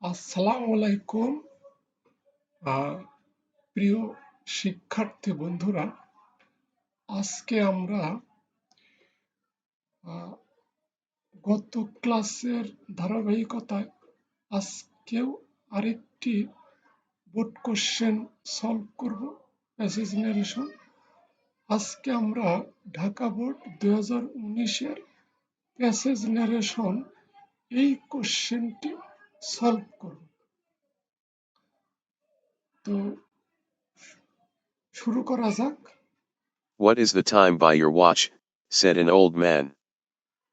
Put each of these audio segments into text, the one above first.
আসসালামু আলাইকুম প্রিয় শিক্ষার্থী বন্ধুরা, আজকে আমরা গত ক্লাসের ধারাবাহিকতায় আজকেও আরেকটি বোর্ড কোশ্চেন সলভ করব, প্যাসেজ ন্যারেশন। আজকে আমরা ঢাকা বোর্ড 2019-এর প্যাসেজ ন্যারেশন এই কোশ্চেনটি সলভ করব। তো শুরু করা যাক। What is the time by your watch? Said an old man.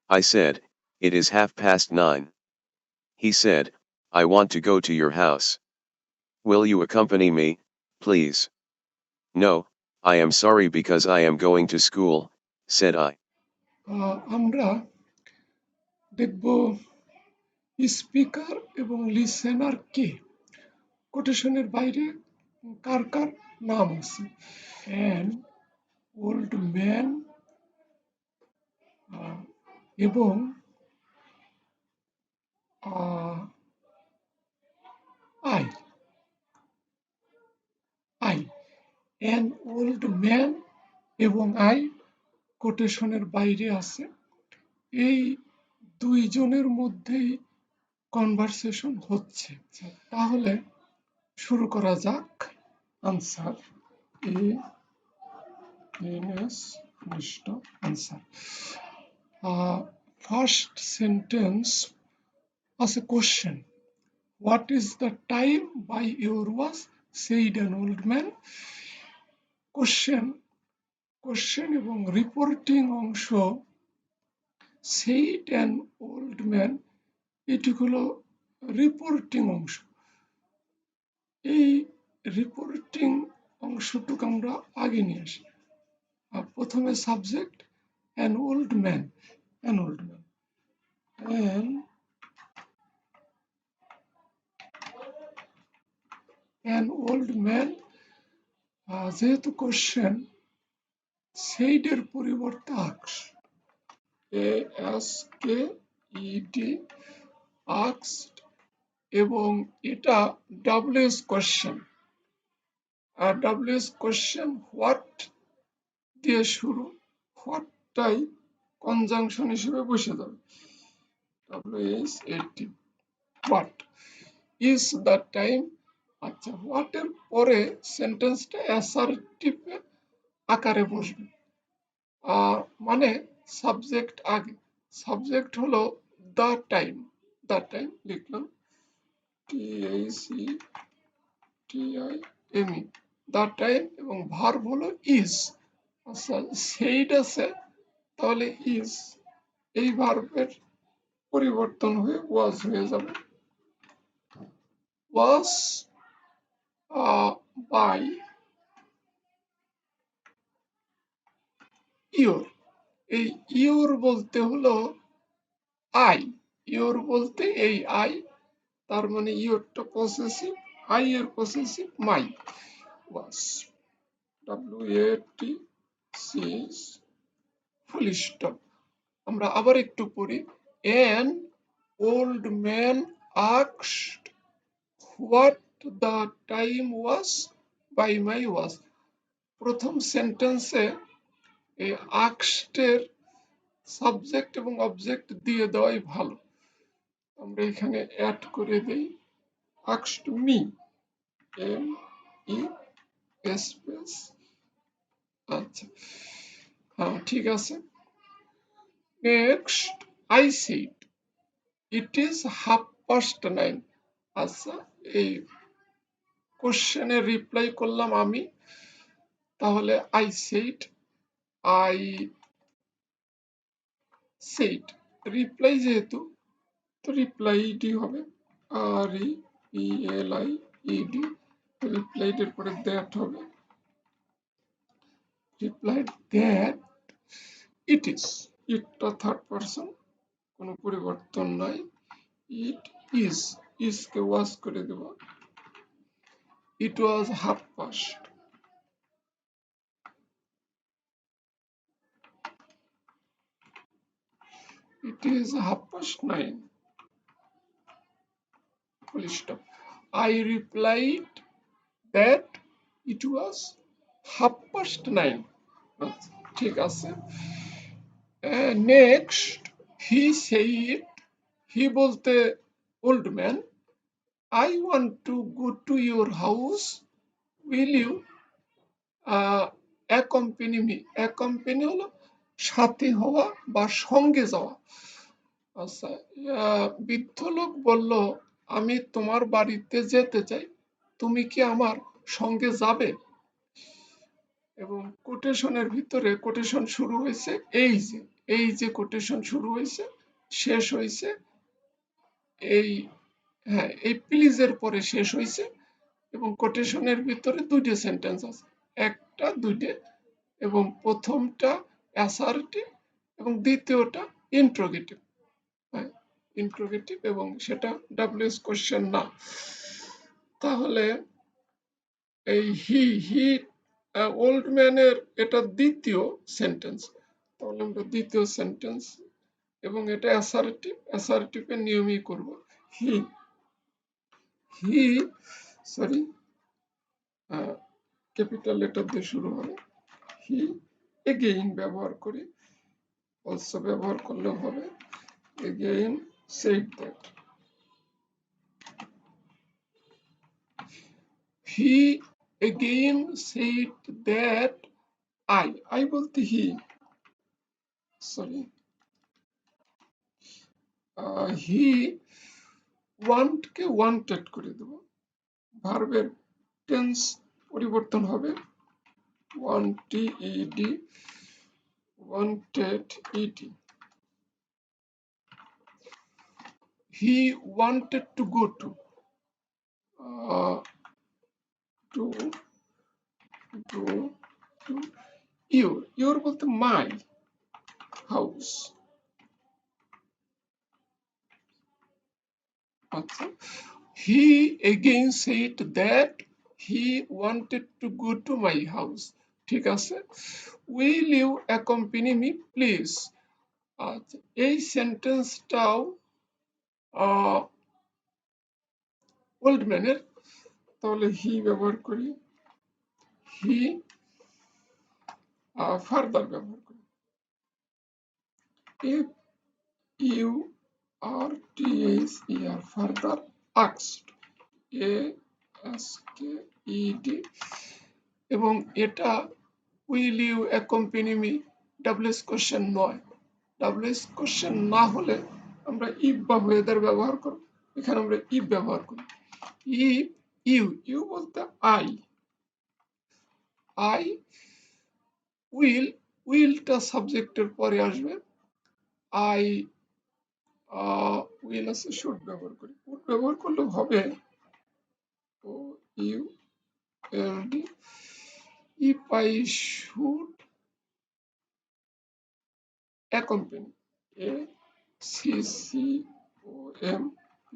I said, it is 9:30. He said, I want to go to your house. Will you accompany me, please? No, I am sorry because I am going to school, said I. আমরা দেখব speaker এবং listener কে, কোটেশনের বাইরে কার কার নাম আছে। An old man এবং I I an old man এবং I কোটেশনের বাইরে আছে। এই দুইজনের মধ্যেই কনভারসেশন হচ্ছে। তাহলে শুরু করা যাক। Answer answer. First sentence as a question. What is the time by your watch? Said an old man. Question এবং রিপোর্টিং অংশ said an old man, এটি হলো রিপোর্টিং অংশ। এই রিপোর্টিং অংশটুকু আমরা আগে নিয়ে আসি। প্রথমে subject an old man. An old man, যেহেতু কোশ্চেন, said এর পরিবর্তে asked এবং এটা WS কোশ্চেন। আর WS কোশ্চেন হোয়াট দিয়ে শুরু, হোয়াটটাই কনজাংশন হিসেবে বসে যাবে। WS80 what is the time. আচ্ছা, হোয়াটের পরে সেন্টেন্সটা অ্যাসার্টিভ আকারে বসবে, মানে সাবজেক্ট আগে। সাবজেক্ট হলো দ্য টাইম লিখলাম TACTIME, দ্য টাইম, এবং ভার্ব হলো ইজ। আচ্ছা, সেইড আছে, তাহলে ইজ এই ভার্বের পরিবর্তন হয়ে ওয়াজ হয়ে যাবে। ওয়াজ বাই ইয়োর। এই ইয়োর বলতে হলো আই, ইয়োর বলতে এই আই, তার মানে ইয়োরটা পসেসিভ, আই এর পসেসিভ মাই। ওয়াজ WATC ফুল স্টপ। আমরা আবার একটু পড়ি। An old man asked what the time was by my watch. প্রথম সেন্টেন্সে এই আক্সটের সাবজেক্ট এবং অবজেক্ট দিয়ে দেওয়াই ভালো। আমরা এখানে অ্যাড করে দেই asked me, ME স্পেস। আচ্ছা, হ্যাঁ, ঠিক আছে। Next, I said it is 9:30. আচ্ছা, এই কোশ্চেনের রিপ্লাই করলাম আমি, তাহলে I said রিপ্লাই যেহেতু, তো রিপ্লাইডি হবে, REPLIED, রিপ্লাইডের পরে দ্যাট হবে, রিপ্লাইড দ্যাট ইট ইজ। ইটটা থার্ড পারসন, কোনো পরিবর্তন নাই। ইট ইজকে ওয়াজ করে দেব। It was 9:30. It is 9:30. Full stop. I replied that it was 9:30। আচ্ছা, ঠিক আছে। নেক্সট, he said, he বলতে old man, I want to go to your house, will you accompany me? accompany হলো সাথে হওয়া বা সঙ্গে যাওয়া। আচ্ছা, বৃদ্ধ লোক বলল, আমি তোমার বাড়িতে যেতে চাই, তুমি কি আমার সঙ্গে যাবে? এবং কোটেশনের ভিতরে কোটেশন শুরু হয়েছে এই যে কোটেশন শুরু হয়েছে, শেষ হয়েছে এই, হ্যাঁ, এই প্লিজের পরে শেষ হয়েছে। এবং কোটেশনের ভিতরে দুইটা সেন্টেন্স আছে, একটা দুইটা, এবং প্রথমটা অ্যাসার্টিভ এবং দ্বিতীয়টা ইন্ট্রোগেটিভ। হ্যাঁ, ইন্ট্রোগেটিভ, এবং সেটা ডাব্লিউএস কোশ্চেন না। তাহলে এই হি ওল্ড ম্যানের এটা দ্বিতীয় সেন্টেন্স। তাহলে আমরা দ্বিতীয় সেন্টেন্স, এবং এটা অ্যাসার্টিভের নিয়মই করব। হি হি সরি, ক্যাপিটাল লেটার দিয়ে শুরু হবে। হি এগেইন ব্যবহার করি, অলসো ব্যবহার করলেও হবে। Again said that, he again said that I বলতে হি, সরি, হি ওয়ান্ট কে ওয়ান্টেড করে দেব, ভার্বের টেন্স পরিবর্তন হবে, wanted, wanted ed, he wanted to go to uh, to go to your বলতে my house। আচ্ছা, he again said that he wanted to go to my house। ঠিক আছে, will you accompany me please? আচ্ছা, এই সেন্টেন্সটাও old ম্যানের, তাহলে হি ব্যবহার করি, হি ফার্দার ব্যবহার করি, if you R T H E R, further asked, A S K E D, এবং এটা will you accompany me WS question নয়। ডাব্লিউএস কোশ্চেন না হলে আমরা ইফ বা ওয়েদার ব্যবহার করব, এখানে আমরা ইফ ব্যবহার করি। ইফ ইউ বলতে আই উইলটা সাবজেক্টের পরে আসবে, আই উইল আছে, শুড ব্যবহার করি, উড ব্যবহার করলেও হবে, O U L D, if I should accompany, a c c o m p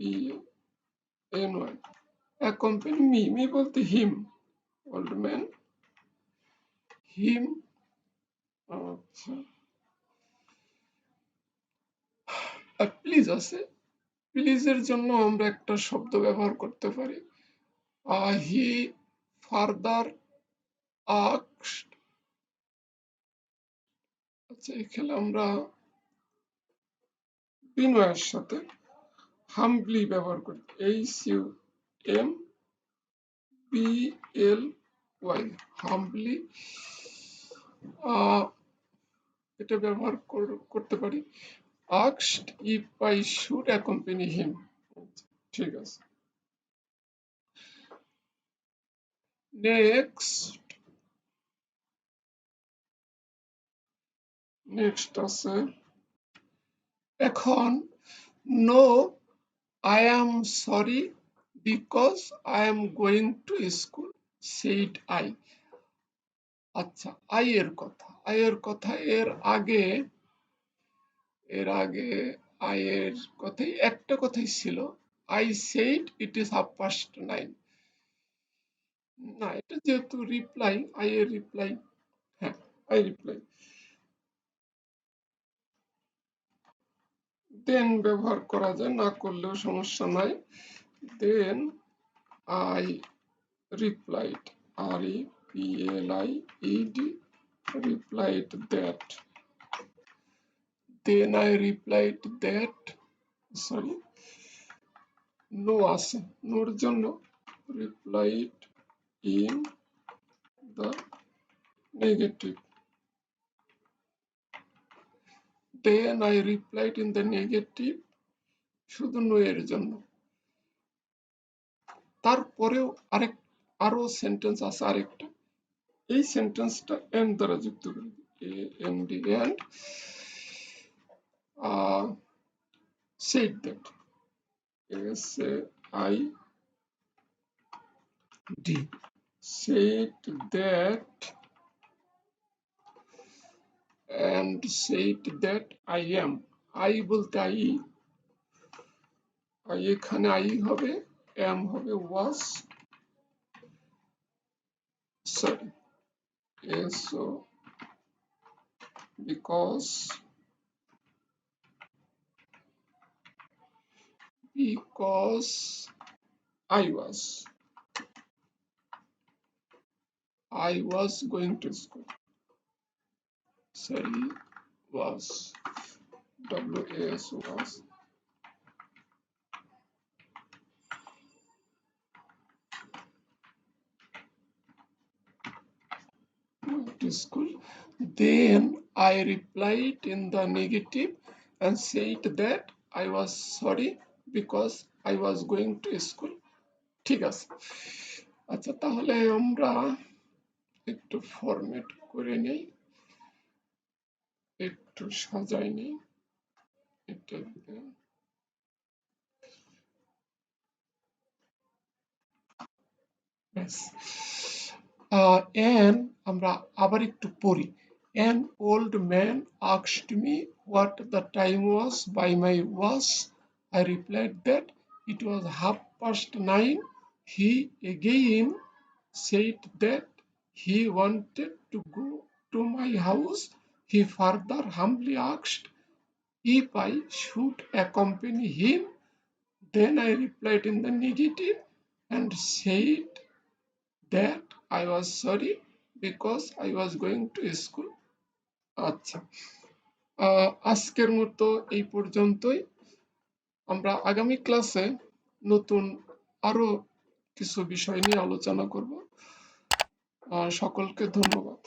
a n y, accompany me বলতে him, old man, him। আচ্ছা, আর প্লিজ আছে, প্লিজের জন্য আমরা একটা শব্দ ব্যবহার করতে পারি, হি ফার্দার আস্কড। আচ্ছা, এখানে আমরা বিনয়ের সাথে হাম্বলি ব্যবহার করি, H U M B L Y, humbly, এটা ব্যবহার করতে পারি, asked if I should accompany him। ঠিক আছে, নেক্সট আছে এখন, no I am sorry because I am going to school, said I। আচ্ছা, আই এর কথা এর আগে আয়ের কথাই একটা কথাই ছিল, আই সেড ইট ইজ 9:30। না, এটা যেহেতু রিপ্লাই, আই এর রিপ্লাই, হ্যাঁ, আই রিপ্লাই, দেন ব্যবহার করা যায়, না করলেও সমস্যা নাই। Then I replied, replied, replied that. Then I replied that, sorry, no আছে, নোর জন্য replied in the negative. Then I replied in the negative, শুধু নো এর জন্য। তারপরেও আরো সেন্টেন্স আছে আরেকটা, এই সেন্টেন্সটা এন্ড দ্বারা যুক্ত করে and said that, said said that and said that I am, I বলতে এখানে I হবে, am হবে was, sorry, so because I was going to school, sorry, was, was to school. Then I replied in the negative and said that I was sorry because I was going to school. ঠিক আছে, আচ্ছা তাহলে আমরা একটু format করে নেই, একটু সাজাই নেই এটা। and আমরা আবার একটু পড়ি। An old man asked me what the time was by my watch. I replied that it was 9:30. He again said that he wanted to go to my house. He further humbly asked if I should accompany him. Then I replied in the negative and said that I was sorry because I was going to school. আচ্ছা, আজকের মতো এই পর্যন্তই। আমরা আগামী ক্লাসে নতুন আরো কিছু বিষয় নিয়ে আলোচনা করব। সকলকে ধন্যবাদ।